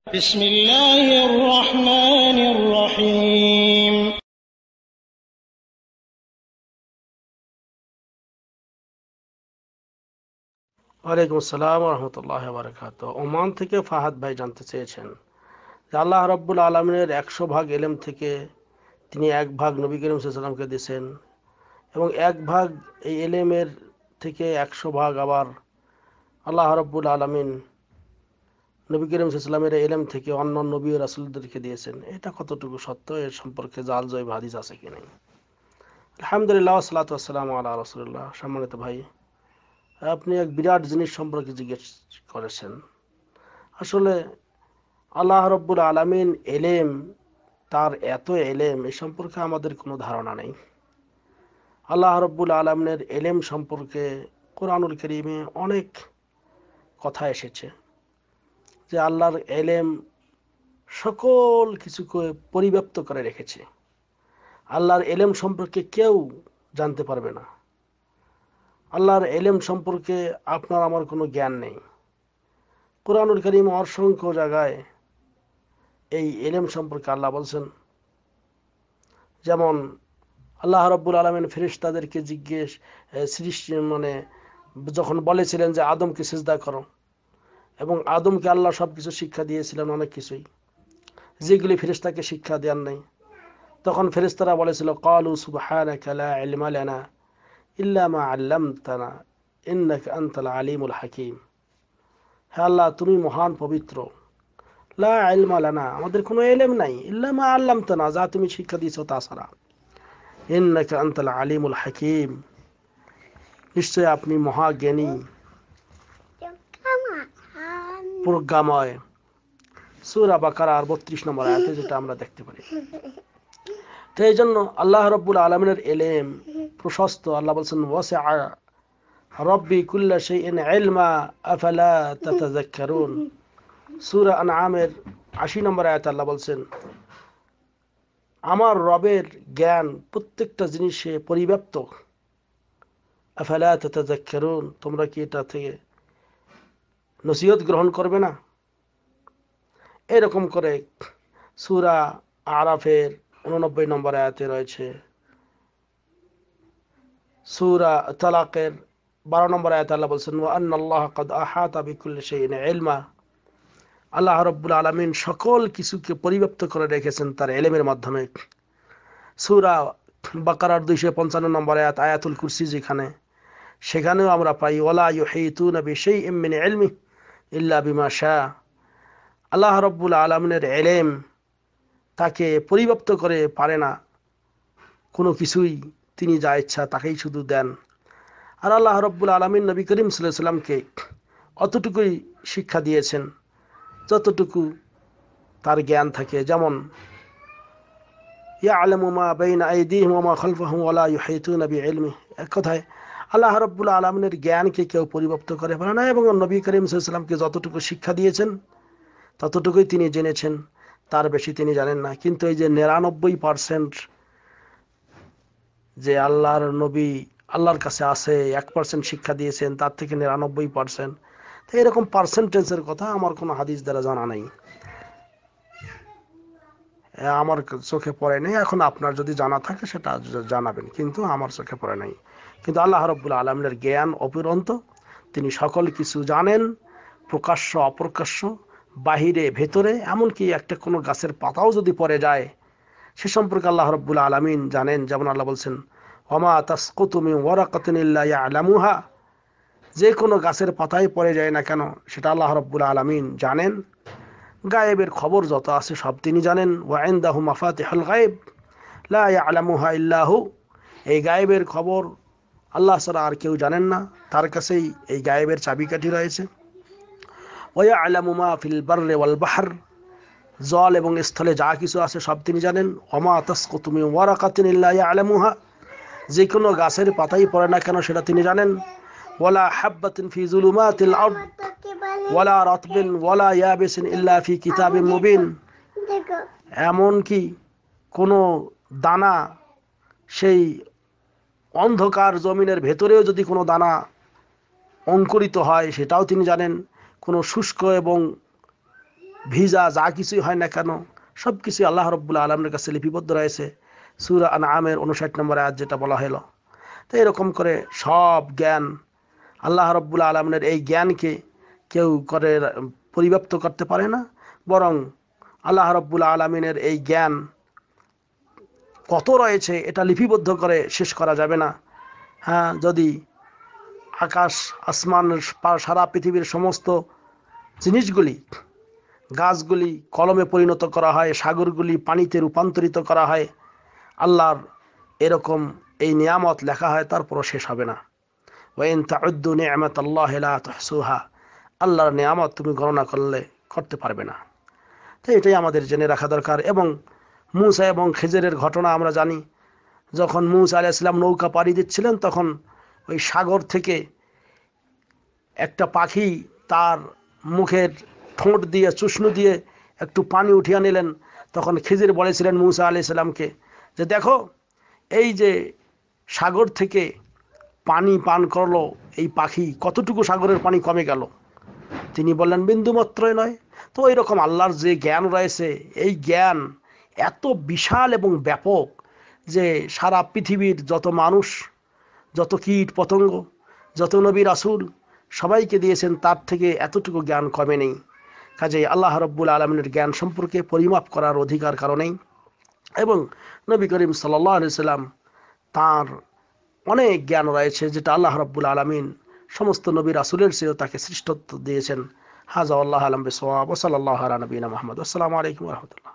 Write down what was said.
بسم الله الرحمن الرحيم ওয়ালাইকুম আসসালাম রহমতুল্লাহ বারাকাত। ওমান থেকে ফাহাদ ভাই জানতে চেয়েছেন যে আল্লাহ রাব্বুল আলমিনের 100 ভাগ এলেম থেকে তিনি 1 ভাগ নবী করিম সাল্লাল্লাহু আলাইহি ওয়াসাল্লামকে দিয়েছেন এবং 1 ভাগ এই এলেমের থেকে 100 ভাগ আবার আল্লাহ রাব্বুল আলমিন নবী করিম সাল্লাল্লাহু আলাইহি ওয়াসাল্লামের এলেম থেকে অন্য নবী ও রাসূলদেরকে দিয়েছেন। এটা কতটুকু সত্য, এর সম্পর্কে জাল জয়ীব হাদিস আছে কি নাই? আলহামদুলিল্লাহ ওয়াসসালাতু ওয়াসসালামু আলা রাসূলিল্লাহ। সম্মানিত ভাই, আপনি এক বিরাট জিনিস সম্পর্কে জিজ্ঞেস করেছেন। আসলে আল্লাহ রব্বুল আলামিন এলেম, তার এত এলেম, এ সম্পর্কে আমাদের কোনো ধারণা নেই। আল্লাহ রব্বুল আলামিনের এলেম সম্পর্কে কোরআনুল কারীমে অনেক কথা এসেছে যে আল্লাহর এলেম সকল কিছুকে পরিব্যাপ্ত করে রেখেছে। আল্লাহর এলেম সম্পর্কে কেউ জানতে পারবে না। আল্লাহর এলেম সম্পর্কে আপনার আমার কোনো জ্ঞান নেই। কোরআনুল কারীম অসংখ্য জায়গায় এই এলেম সম্পর্কে আল্লাহ বলছেন। যেমন আল্লাহ রাব্বুল আলামিন ফেরেশতাদেরকে সৃষ্টি যখন বলেছিলেন যে আদমকে সিজদা করো, এবং আদমকে আল্লাহ সব কিছু শিক্ষা দিয়েছিলেন, অনেক কিছুই যেগুলি ফেরেশতাকে শিক্ষা দেন নাই। তখন ফেরেশতারা বলেছিল ক্বালু সুবহানাকা লা ইলমা লানা ইল্লা মা আল্লামতানা ইন্নাকা আনতাল আলিমুল হাকিম। হে আল্লাহ, তুমি মহান পবিত্র। লা ইলমা লানা, আমাদের কোনো এলেম নাই, ইল্লা মা আল্লামতানা, যা তুমি শিক্ষা দিয়েছো তা ছাড়া। ইন্নাকা আনতাল আলিমুল হাকিম, নিশ্চয় আপনি মহাজ্ঞানী প্রজ্ঞাময়। সূরা বাকারার 32 নম্বর আয়াতে যেটা আমরা দেখতে পারি। তো এই জন্য আল্লাহ রাব্বুল আলামিনের এলেম প্রশস্ত। আল্লাহ বলছেন ওয়াসিআ রাব্বি কুল্লা শাইইন ইলমা আফালা তাতাযাক্কারুন। সূরা আনআমের 80 নম্বর আয়াতে আল্লাহ বলছেন আমার রবের জ্ঞান প্রত্যেকটা জিনিসে পরিব্যাপ্ত। আফালা তাতাযাক্কারুন, তোমরা কি এটা থেকে নসিহত গ্রহণ করবে না? এরকম করে সূরা আরাফের 89 নম্বর আয়াতে রয়েছে। সূরা তালাকের 12 নম্বর আয়াতে আল্লাহ বলছেন ওয়া আন্নাল্লাহা ক্বাদ আহাতা বিকুল্লি শাইইন ইলমা। আল্লাহ রাব্বুল আলামিন সকল কিছুকে পরিব্যাপ্ত করে রেখেছেন তার ইলমের মাধ্যমে। সূরা বাকারার 255 নম্বর আয়াত, আয়াতুল কুরসি যেখানে, সেখানেও আমরা পাই ওয়ালা ইউহিতুনা বিশাইইম মিন ইলমিহি ইল্লা বিমা শা। আল্লাহ রাব্বুল আলামিনের ইলম তাকে পরিব্যাপ্ত করে পারে না কোনো কিছুই, তিনি যা ইচ্ছা তাকেই শুধু দেন। আর আল্লাহ রাব্বুল আলামিন নবী করিম সাল্লাল্লাহু আলাইহি সাল্লামকে অতটুকুই শিক্ষা দিয়েছেন যতটুকু তার জ্ঞান থাকে। যেমন ইয়ালামু মা বাইনা আইদিহিম ওয়া মা খালফাহুম ওয়া লা ইউহিতুনা বিইলমিহি। এক কথায় আল্লাহ রাব্বুল আলামিনের জ্ঞানকে কেউ পরিব্যাপ্ত করে পারে না, এবং নবী করিম সাল্লাল্লাহু আলাইহি সাল্লামকে যতটুকু শিক্ষা দিয়েছেন ততটুকুই তিনি জেনেছেন, তার বেশি তিনি জানেন না। কিন্তু এই যে 99% যে আল্লাহর নবী আল্লাহর কাছে আছে, 1% শিক্ষা দিয়েছেন, তার থেকে 99%, তো এরকম পার্সেন্টেজের কথা আমার কোনো হাদিস দ্বারা জানা নেই, আমার চোখে পড়ে নেই। এখন আপনার যদি জানা থাকে সেটা জানাবেন, কিন্তু আমার চোখে পড়ে নাই। কিন্তু আল্লাহ রাব্বুল আলামিনের জ্ঞান অপরন্ত, তিনি সকল কিছু জানেন, প্রকাশ্য অপ্রকাশ্য, বাহিরে ভেতরে, এমনকি একটা কোনো গাছের পাতাও যদি পড়ে যায় সে সম্পর্কে আল্লাহ রাব্বুল আলামিন জানেন। যেমন আল্লাহ বলছেন ওয়ামা তাসকুতু মিন ওয়ারাকাতিন ইল্লা ইয়ালামুহা, যে কোনো গাছের পাতায় পড়ে যায় না কেন সেটা আল্লাহ রাব্বুল আলামিন জানেন। গায়েবের খবর যত আছে সব তিনি জানেন। ওয়া ইনদাহু মাফাতিহুল গায়ব লা ইয়ালামুহা ইল্লা হু, এই গায়েবের খবর আল্লাহ ছাড়া আর কেউ জানেন না, তার কাছেই এই গায়েবের চাবিকাঠি রয়েছে। ওয়া ইয়ালামু মা ফিল বাররি ওয়াল বাহর, জল এবং স্থলে যা কিছু আছে সব তিনি জানেন। ওয়ামা তাসকুতু মিন ওয়ারাকাতিন ইল্লা ইয়ালামুহা, যে কোনো গাছের পাতাই পড়ে না কেন সেটা তিনি জানেন। ওয়ালা হাববাতিন ফি যুলুমাতিল আরদ ওয়ালা রাতবিন ওয়ালা ইয়াবিসিন ইল্লা ফি কিতাবিম মুবিন, এমনকি কোনো দানা সেই অন্ধকার জমিনের ভেতরেও যদি কোনো দানা অঙ্কুরিত হয় সেটাও তিনি জানেন। কোনো শুষ্ক এবং ভিজা যা কিছুই হয় না কেন সব কিছুই আল্লাহ রাব্বুল আলামিনের কাছে লিপিবদ্ধ রয়েছে। সূরা আনআমের 59 নম্বর আয়াত যেটা বলা হলো। তো এরকম করে সব জ্ঞান আল্লাহ রাব্বুল আলামিনের এই জ্ঞানকে কেউ পরিব্যাপ্ত করতে পারে না, বরং আল্লাহ রাব্বুল আলামিনের এই জ্ঞান কত রয়েছে এটা লিপিবদ্ধ করে শেষ করা যাবে না। হ্যাঁ, যদি আকাশ আসমান সারা পৃথিবীর সমস্ত জিনিসগুলি, গাছগুলি কলমে পরিণত করা হয়, সাগরগুলি পানিতে রূপান্তরিত করা হয়, আল্লাহর এরকম এই নিয়ামত লেখা হয়, তারপরও শেষ হবে না। ওয়াইন তাউদ্দু নি'মাতাল্লাহি লা তুহসুহা, আল্লাহর নিয়ামত তুমি গণনা করতে পারবে না। তো এটাই আমাদের জেনে রাখা দরকার। এবং মূসা এবং খিজিরের ঘটনা আমরা জানি। যখন মূসা আলাইহিস সালাম নৌকা পাড়ি দিচ্ছিলেন, তখন ওই সাগর থেকে একটা পাখি তার মুখের ঠোঁট দিয়ে চুষ্ণু দিয়ে একটু পানি উঠিয়ে নিলেন। তখন খিজির বলেছিলেন মূসা আলাইহিস সালামকে যে দেখো, এই যে সাগর থেকে পানি পান করলো এই পাখি, কতটুকু সাগরের পানি কমে গেল। তিনি বললেন বিন্দুমাত্রই নয়। তো এরকম আল্লাহর যে জ্ঞান রয়েছে, এই জ্ঞান এত বিশাল এবং ব্যাপক যে সারা পৃথিবীর যত মানুষ, যত কীট পতঙ্গ, যত নবী রাসূল সবাইকে দিয়েছেন, তার থেকে এতটুকু জ্ঞান কমে নেই। কাজেই আল্লাহ রাব্বুল আলামিনের জ্ঞান সম্পর্কে পরিমাপ করার অধিকার কারণেই, এবং নবী করিম সাল্লাল্লাহু আলাইহি সাল্লাম তার অনেক জ্ঞান রয়েছে যেটা আল্লাহ রাব্বুল আলামিন সমস্ত নবী রাসূলের চেয়েও তাকে শ্রেষ্ঠত্ব দিয়েছেন। হাযা আল্লাহু আ'লাম বিসওয়াব ওয়া সাল্লাল্লাহু আলা নবিয়িনা মুহাম্মদ। আসসালামু আলাইকুম ওয়া রাহমাতুল্লাহ।